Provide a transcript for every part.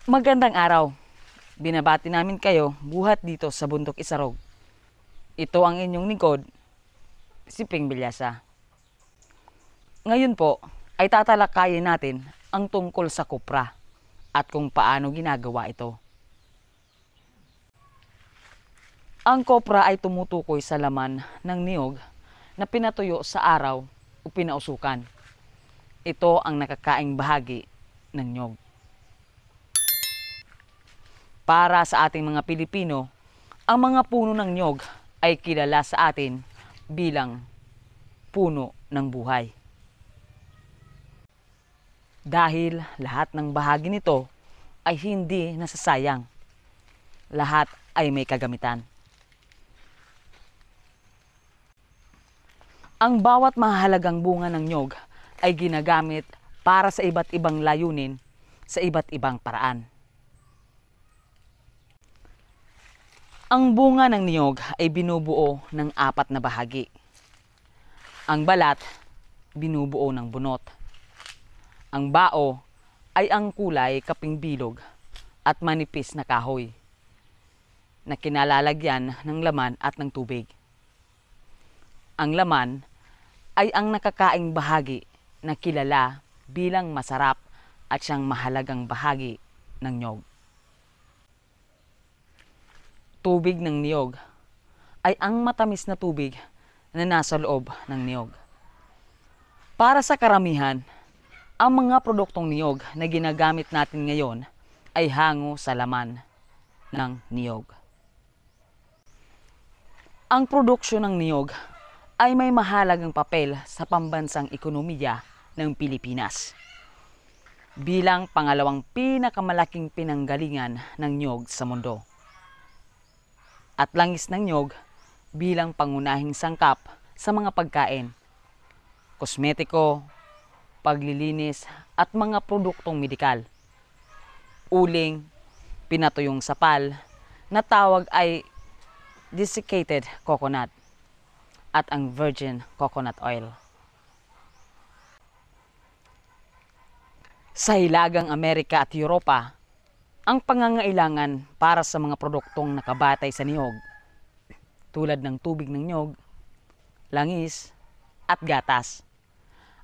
Magandang araw. Binabati namin kayo buhat dito sa Bundok Isarog. Ito ang inyong lingkod, si Ping Bilyasa. Ngayon po ay tatalakayin natin ang tungkol sa kopra at kung paano ginagawa ito. Ang kopra ay tumutukoy sa laman ng niyog na pinatuyo sa araw o pinausukan. Ito ang nakakaing bahagi ng niyog. Para sa ating mga Pilipino, ang mga puno ng niyog ay kilala sa atin bilang puno ng buhay. Dahil lahat ng bahagi nito ay hindi nasasayang. Lahat ay may kagamitan. Ang bawat mahalagang bunga ng niyog ay ginagamit para sa iba't ibang layunin sa iba't ibang paraan. Ang bunga ng niyog ay binubuo ng 4 na bahagi. Ang balat, binubuo ng bunot. Ang bao ay ang kulay kaping bilog at manipis na kahoy na kinalalagyan ng laman at ng tubig. Ang laman ay ang nakakaing bahagi na kilala bilang masarap at siyang mahalagang bahagi ng niyog. Tubig ng niyog ay ang matamis na tubig na nasa loob ng niyog. Para sa karamihan, ang mga produktong niyog na ginagamit natin ngayon ay hango sa laman ng niyog. Ang produksyon ng niyog ay may mahalagang papel sa pambansang ekonomiya ng Pilipinas bilang pangalawang pinakamalaking pinanggalingan ng niyog sa mundo. At langis ng niyog bilang pangunahing sangkap sa mga pagkain, kosmetiko, paglilinis at mga produktong medikal. Uling, pinatuyong sapal na tawag ay desiccated coconut at ang virgin coconut oil. Sa Hilagang Amerika at Europa, ang pangangailangan para sa mga produktong nakabatay sa niyog, tulad ng tubig ng niyog, langis, at gatas,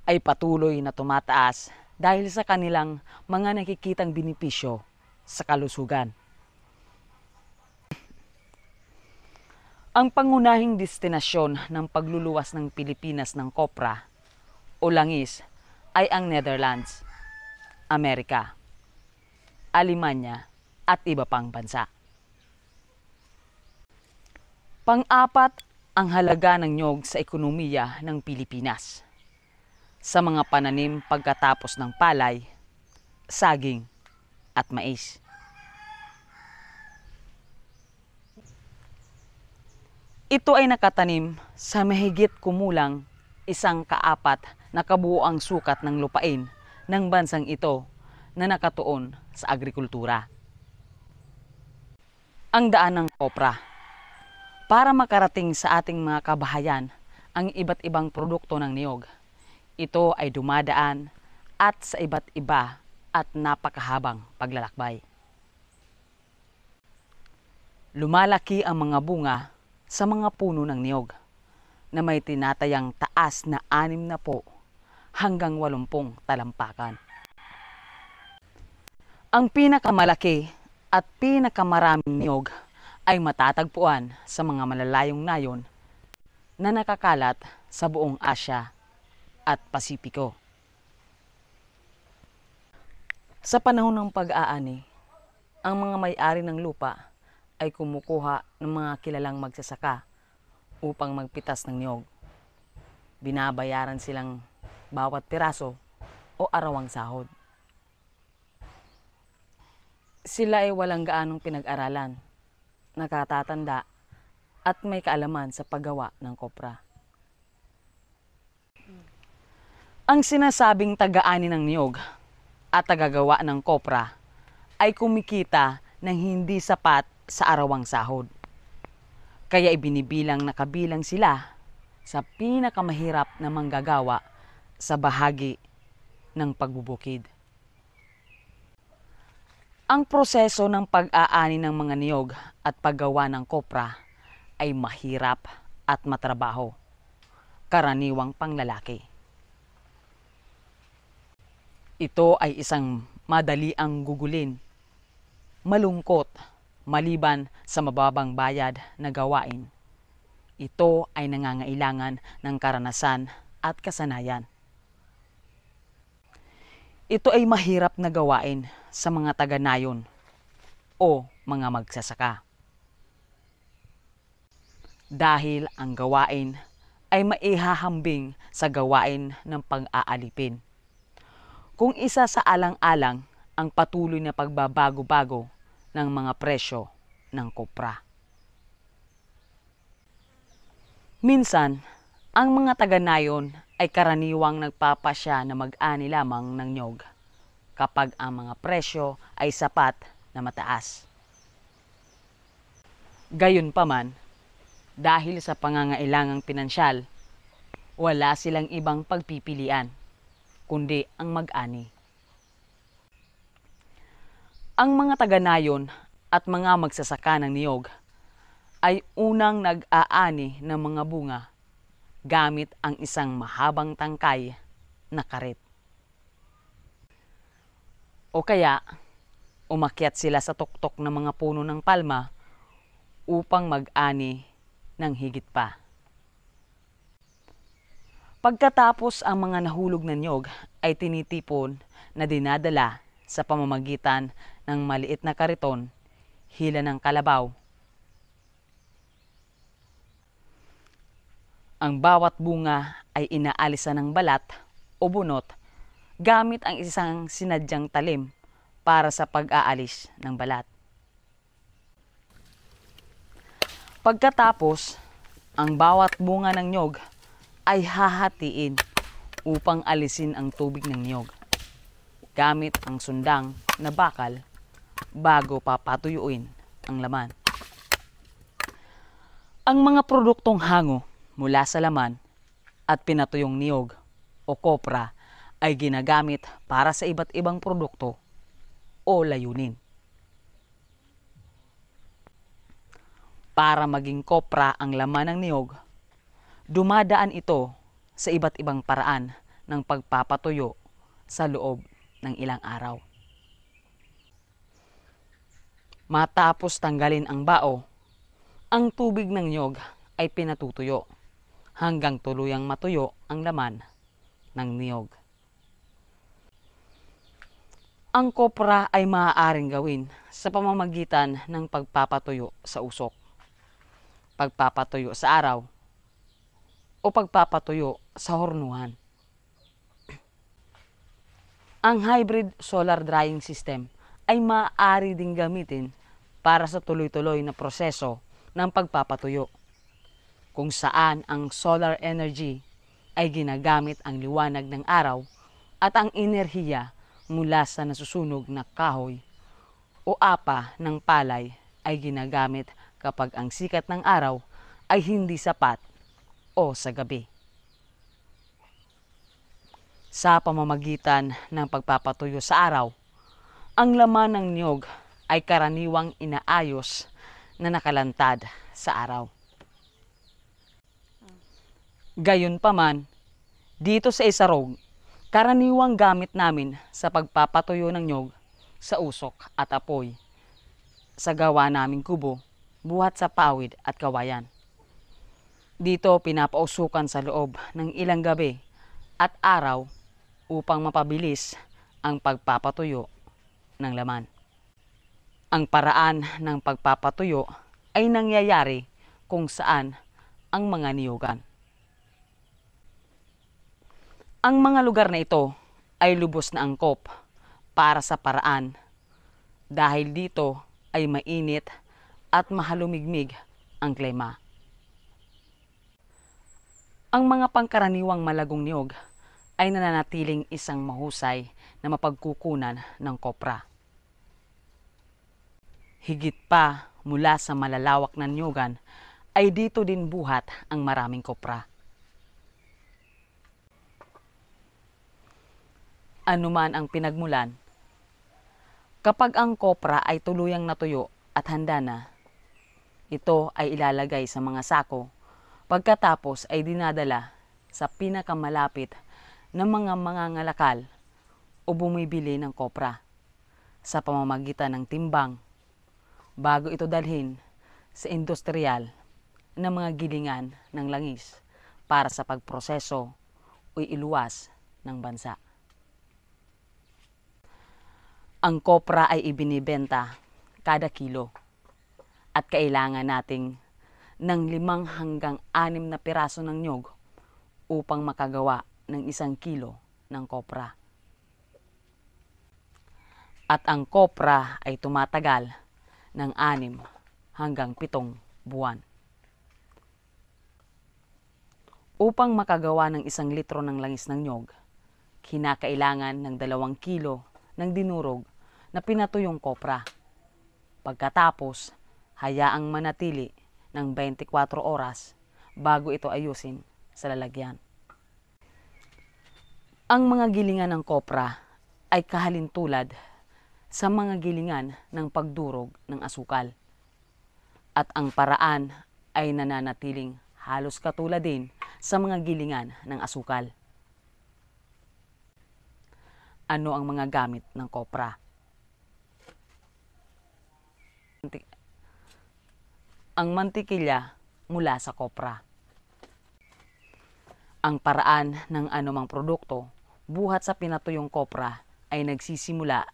ay patuloy na tumataas dahil sa kanilang mga nakikitang benepisyo sa kalusugan. Ang pangunahing destinasyon ng pagluluwas ng Pilipinas ng kopra o langis ay ang Netherlands, Amerika, Alemanya at iba pang bansa. Pang-4 ang halaga ng niyog sa ekonomiya ng Pilipinas sa mga pananim pagkatapos ng palay, saging at mais. Ito ay nakatanim sa mahigit kumulang 1/4 na kabuuang sukat ng lupain ng bansang ito na nakatuon sa agrikultura. Ang daan ng kopra. Para makarating sa ating mga kabahayan ang iba't ibang produkto ng niyog, ito ay dumadaan at sa iba't iba at napakahabang paglalakbay. Lumalaki ang mga bunga sa mga puno ng niyog na may tinatayang taas na 60 hanggang 80 talampakan. Ang pinakamalaki at pinakamaraming niyog ay matatagpuan sa mga malalayong nayon na nakakalat sa buong Asya at Pasipiko. Sa panahon ng pag-aani, ang mga may-ari ng lupa ay kumukuha ng mga kilalang magsasaka upang magpitas ng niyog. Binabayaran silang bawat piraso o arawang sahod. Sila ay walang gaanong pinag-aralan, nakatatanda at may kaalaman sa paggawa ng kopra. Ang sinasabing taga-ani ng niyog at tagagawa ng kopra ay kumikita ng hindi sapat sa arawang sahod. Kaya ibinibilang na kabilang sila sa pinakamahirap na manggagawa sa bahagi ng pagbubukid. Ang proseso ng pag-aani ng mga niyog at paggawa ng kopra ay mahirap at matrabaho, karaniwang panglalaki. Ito ay isang madaliang gugulin, malungkot, maliban sa mababang bayad na gawain. Ito ay nangangailangan ng karanasan at kasanayan. Ito ay mahirap na gawain sa mga taga-nayon o mga magsasaka. Dahil ang gawain ay maihahambing sa gawain ng pang-aalipin. Kung isa sa alang-alang ang patuloy na pagbabago-bago ng mga presyo ng kopra. Minsan, ang mga taga-nayon ay karaniwang nagpapasya na mag-ani lamang ng niyog kapag ang mga presyo ay sapat na mataas. Gayunpaman, dahil sa pangangailangang pinansyal, wala silang ibang pagpipilian kundi ang mag-ani. Ang mga taga-nayon at mga magsasaka ng niyog ay unang nag-aani ng mga bunga gamit ang isang mahabang tangkay na karit. O kaya, umakyat sila sa tuktok ng mga puno ng palma upang mag-ani ng higit pa. Pagkatapos ang mga nahulog na niyog ay tinitipon na dinadala sa pamamagitan ng maliit na kariton, hila ng kalabaw. Ang bawat bunga ay inaalisan ng balat o bunot gamit ang isang sinadyang talim para sa pag-aalis ng balat. Pagkatapos, ang bawat bunga ng niyog ay hahatiin upang alisin ang tubig ng niyog gamit ang sundang na bakal bago papatuyuin ang laman. Ang mga produktong hango mula sa laman at pinatuyong niyog o kopra ay ginagamit para sa iba't ibang produkto o layunin. Para maging kopra ang laman ng niyog, dumadaan ito sa iba't ibang paraan ng pagpapatuyo sa loob ng ilang araw. Matapos tanggalin ang bao, ang tubig ng niyog ay pinatutuyo hanggang tuluyang matuyo ang laman ng niyog. Ang kopra ay maaaring gawin sa pamamagitan ng pagpapatuyo sa usok, pagpapatuyo sa araw, o pagpapatuyo sa hornuhan. Ang hybrid solar drying system ay maaari ding gamitin para sa tuloy-tuloy na proseso ng pagpapatuyo, kung saan ang solar energy ay ginagamit ang liwanag ng araw at ang enerhiya mula sa nasusunog na kahoy o apa ng palay ay ginagamit kapag ang sikat ng araw ay hindi sapat o sa gabi. Sa pamamagitan ng pagpapatuyo sa araw, ang laman ng niyog ay karaniwang inaayos na nakalantad sa araw. Gayunpaman, dito sa Isarog, karaniwang gamit namin sa pagpapatuyo ng niyog sa usok at apoy sa gawa naming kubo, buhat sa pawid at kawayan. Dito pinapausukan sa loob ng ilang gabi at araw upang mapabilis ang pagpapatuyo ng laman. Ang paraan ng pagpapatuyo ay nangyayari kung saan ang mga niyogan. Ang mga lugar na ito ay lubos na angkop para sa paraan dahil dito ay mainit at mahalumigmig ang klima. Ang mga pangkaraniwang malagong niyog ay nananatiling isang mahusay na mapagkukunan ng kopra. Higit pa mula sa malalawak na niyogan ay dito din buhat ang maraming kopra. Anuman ang pinagmulan, Kapag ang kopra ay tuluyang natuyo at handa na, ito ay ilalagay sa mga sako, pagkatapos ay dinadala sa pinakamalapit na mga mangangalakal o bumibili ng kopra sa pamamagitan ng timbang bago ito dalhin sa industrial na mga gilingan ng langis para sa pagproseso o iluwas ng bansa. Ang kopra ay ibinibenta kada kilo at kailangan nating ng 5 hanggang 6 na piraso ng nyog upang makagawa ng 1 kilo ng kopra. At ang kopra ay tumatagal ng 6 hanggang 7 buwan. Upang makagawa ng 1 litro ng langis ng nyog, kinakailangan ng 2 kilo ng dinurog na pinatuyong kopra. Pagkatapos, hayaang manatili ng 24 oras bago ito ayusin sa lalagyan. Ang mga gilingan ng kopra ay kahalintulad sa mga gilingan ng pagdurog ng asukal. At ang paraan ay nananatiling halos katulad din sa mga gilingan ng asukal. Ano ang mga gamit ng kopra? Ang mantikilya mula sa kopra. Ang paraan ng anumang produkto buhat sa pinatuyong kopra ay nagsisimula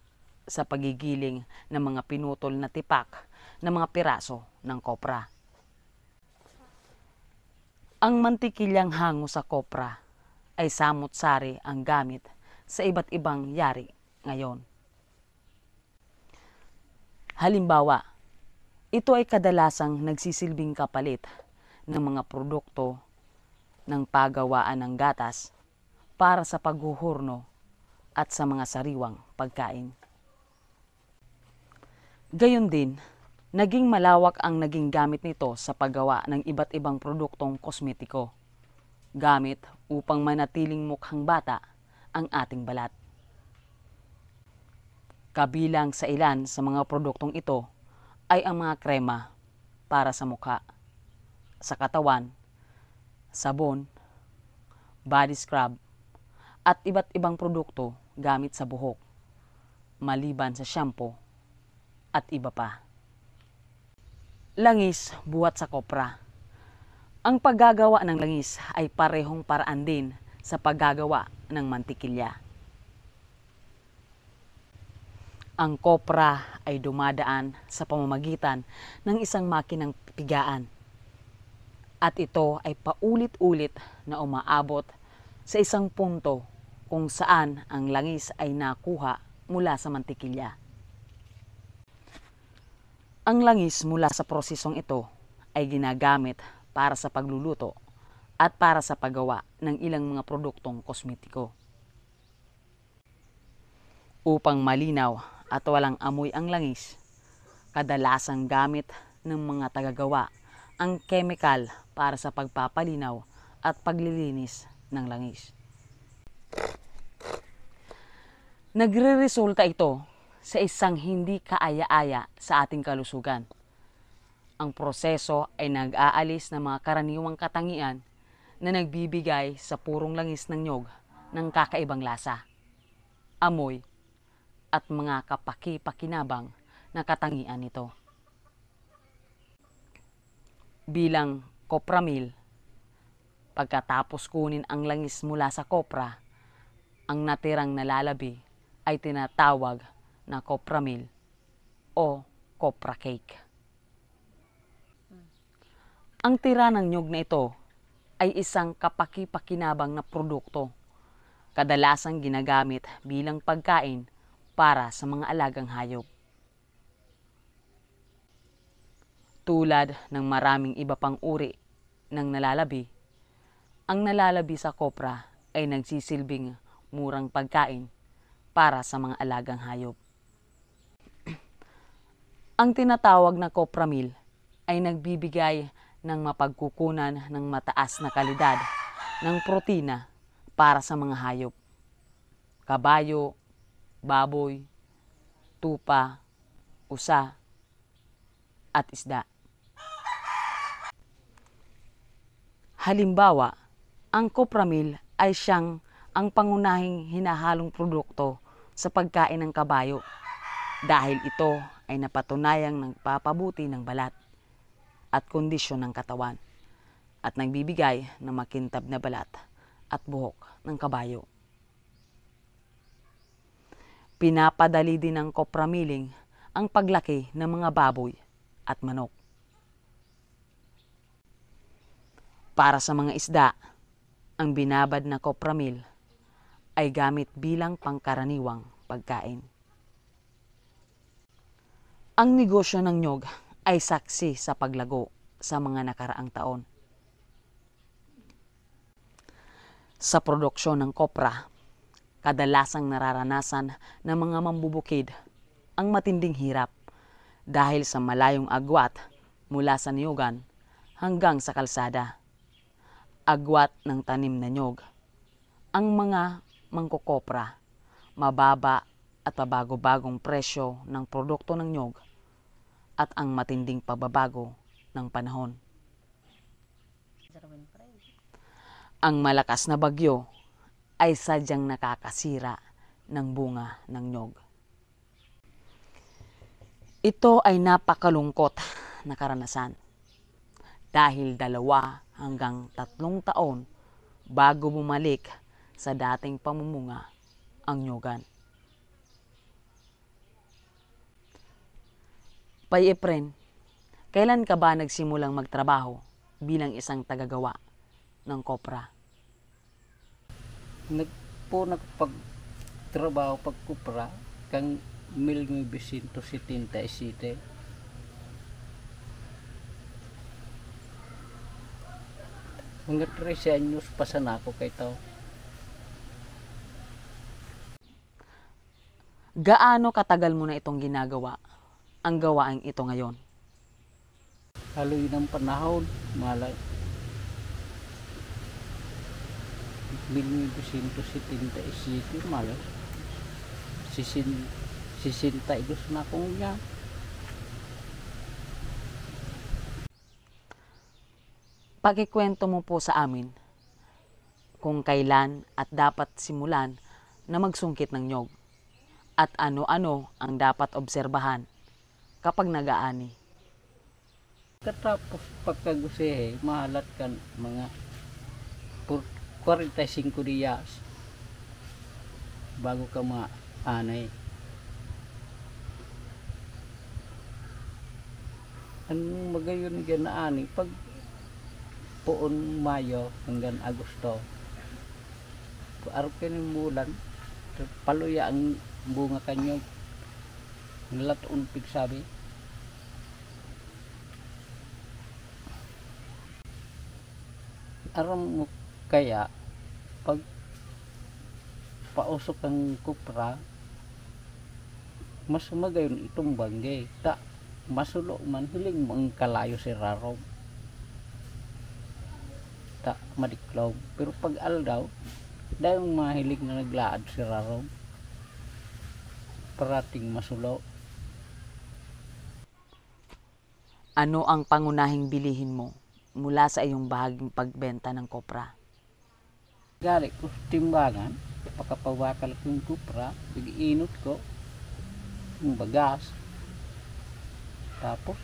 sa pagigiling ng mga pinutol na tipak ng mga piraso ng kopra. Ang mantikilyang hango sa kopra ay samot-sari ang gamit sa iba't ibang yari ngayon. Halimbawa, ito ay kadalasang nagsisilbing kapalit ng mga produkto ng paggawaan ng gatas para sa paghuhurno at sa mga sariwang pagkain. Gayon din, naging malawak ang naging gamit nito sa paggawa ng iba't ibang produktong kosmetiko, gamit upang manatiling mukhang bata ang ating balat. Kabilang sa ilan sa mga produktong ito ay ang mga krema para sa mukha, sa katawan, sabon, body scrub, at iba't ibang produkto gamit sa buhok, maliban sa shampoo at iba pa. Langis buhat sa kopra. Ang paggagawa ng langis ay parehong paraan din sa paggagawa ng mantikilya. Ang kopra ay dumadaan sa pamamagitan ng isang makinang pigaan. At ito ay paulit-ulit na umaabot sa isang punto kung saan ang langis ay nakuha mula sa mantikilya. Ang langis mula sa prosesong ito ay ginagamit para sa pagluluto at para sa paggawa ng ilang mga produktong kosmetiko. Upang malinaw at walang amoy ang langis, kadalasang gamit ng mga tagagawa ang chemical para sa pagpapalinaw at paglilinis ng langis. Nagreresulta ito sa isang hindi kaaya-aya sa ating kalusugan. Ang proseso ay nag-aalis ng mga karaniwang katangian na nagbibigay sa purong langis ng nyog ng kakaibang lasa, amoy, at mga kapaki-pakinabang na katangian nito. Bilang copramil, pagkatapos kunin ang langis mula sa kopra, ang natirang nalalabi ay tinatawag na copramil o copra cake. Ang tira ng nyog na ito ay isang kapaki-pakinabang na produkto, kadalasang ginagamit bilang pagkain para sa mga alagang hayop. Tulad ng maraming iba pang uri ng nalalabi, ang nalalabi sa kopra ay nagsisilbing murang pagkain para sa mga alagang hayop. Ang tinatawag na copramil ay nagbibigay ng mapagkukunan ng mataas na kalidad ng protina para sa mga hayop, kabayo, baboy, tupa, usa, at isda. Halimbawa, ang copra meal ay siyang ang pangunahing hinahalong produkto sa pagkain ng kabayo dahil ito ay napatunayang nagpapabuti ng balat at kondisyon ng katawan at nagbibigay ng makintab na balat at buhok ng kabayo. Pinapadali din ng copra milling ang paglaki ng mga baboy at manok. Para sa mga isda, ang binabad na copra meal ay gamit bilang pangkaraniwang pagkain. Ang negosyo ng nyog ay saksi sa paglago sa mga nakaraang taon. Sa produksyon ng copra, kadalasang nararanasan ng mga mambubukid ang matinding hirap dahil sa malayong agwat mula sa niyugan hanggang sa kalsada. Agwat ng tanim na nyog. Ang mga mangkokopra, mababa at pabago-bagong presyo ng produkto ng nyog at ang matinding pagbabago ng panahon. Ang malakas na bagyo ay sadyang nakakasira ng bunga ng nyog. Ito ay napakalungkot na karanasan dahil 2 hanggang 3 taon bago bumalik sa dating pamumunga ang nyogan. Pay-Efren, kailan ka ba nagsimulang magtrabaho bilang isang tagagawa ng copra? Nagpagtrabaho pagkupra kang 1977. Mga 13 anyos pa sana ako kay tao. Gaano katagal mo na itong ginagawa ang gawaing ito ngayon? Haloy ng panahon, malay. 1977, malay. 62 na akong yan. Pakikwento mo po sa amin kung kailan at dapat simulan na magsungkit ng nyog at ano-ano ang dapat obserbahan kapag nag-aani. Katapos pagkagusehe, mahalat kan mga 45 diyas bago ka maanay. Anong magayon ganaani pag puon Mayo hanggang Agosto. Araw kaning bulan, paluya ang bunga kanyo. Nilat unpig sabi. Aram mo kaya pag pausok ang kupra, mas magayon itong banggay. Ta masulo man hiling mo ang kalayo si Rarong. Ta madiklaw. Pero pag aldaw, dahil mahilig na naglaad si Rarong. Parating masulo. Ano ang pangunahing bilihin mo mula sa iyong bahaging pagbenta ng kopra? Gali ko timbangan, pakapawakal ko yung kupra, big-inot ko, yung bagas. Tapos,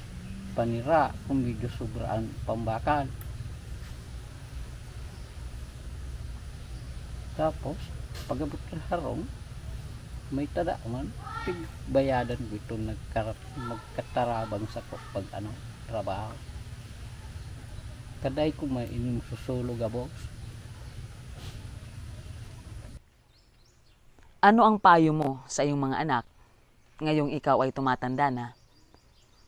panira kung medyo sobraan pambakal. Tapos, pagabot ng harong, may tada man, bayadan ko ito magkatarabang sa pag trabaho. Kaday ko may inyong susulog abos. Ano ang payo mo sa iyong mga anak ngayong ikaw ay tumatanda na?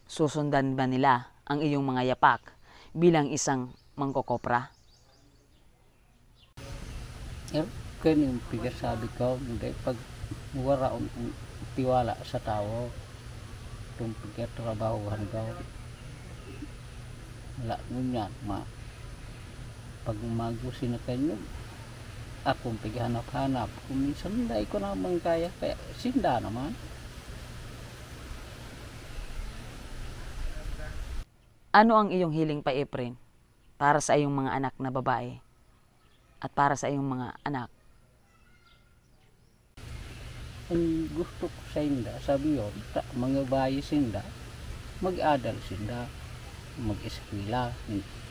Susundan ba nila ang iyong mga yapak bilang isang mangkokopra? Kaya yung pigasabi ko, hindi pag wala ang tiwala sa tao, itong pigatrabahuhan ko. Wala mo yan, pag magusin na kayo, akong pighanap-hanap. Kung minsan hindi ko naman kaya sinda naman. Ano ang iyong hiling pa, Efren, para sa iyong mga anak na babae at para sa iyong mga anak? Ang gusto ko sa inda, sabi yun, mga bayi sinda, mag-adal sinda, mag-eskwela,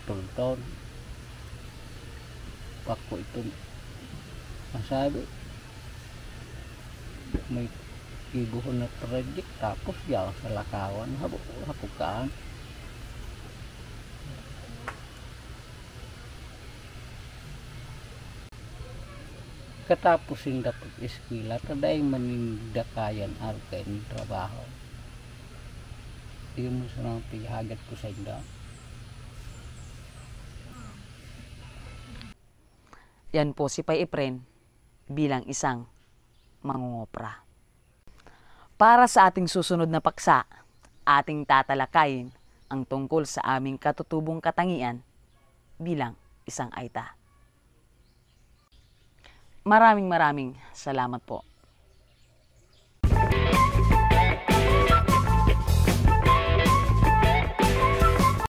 tulton. Pako ito, masabi, may ibuhon na project, tapos yaw sa lakawan, hapukaan. Katapos sinda pag-eskwela, taday manindakayan arka ng trabaho. Yung masarang pihagat ko sa inda. Yan po si Pay Efren bilang isang mangungopra. Para sa ating susunod na paksa, ating tatalakayin ang tungkol sa aming katutubong katangian bilang isang aita. Maraming salamat po.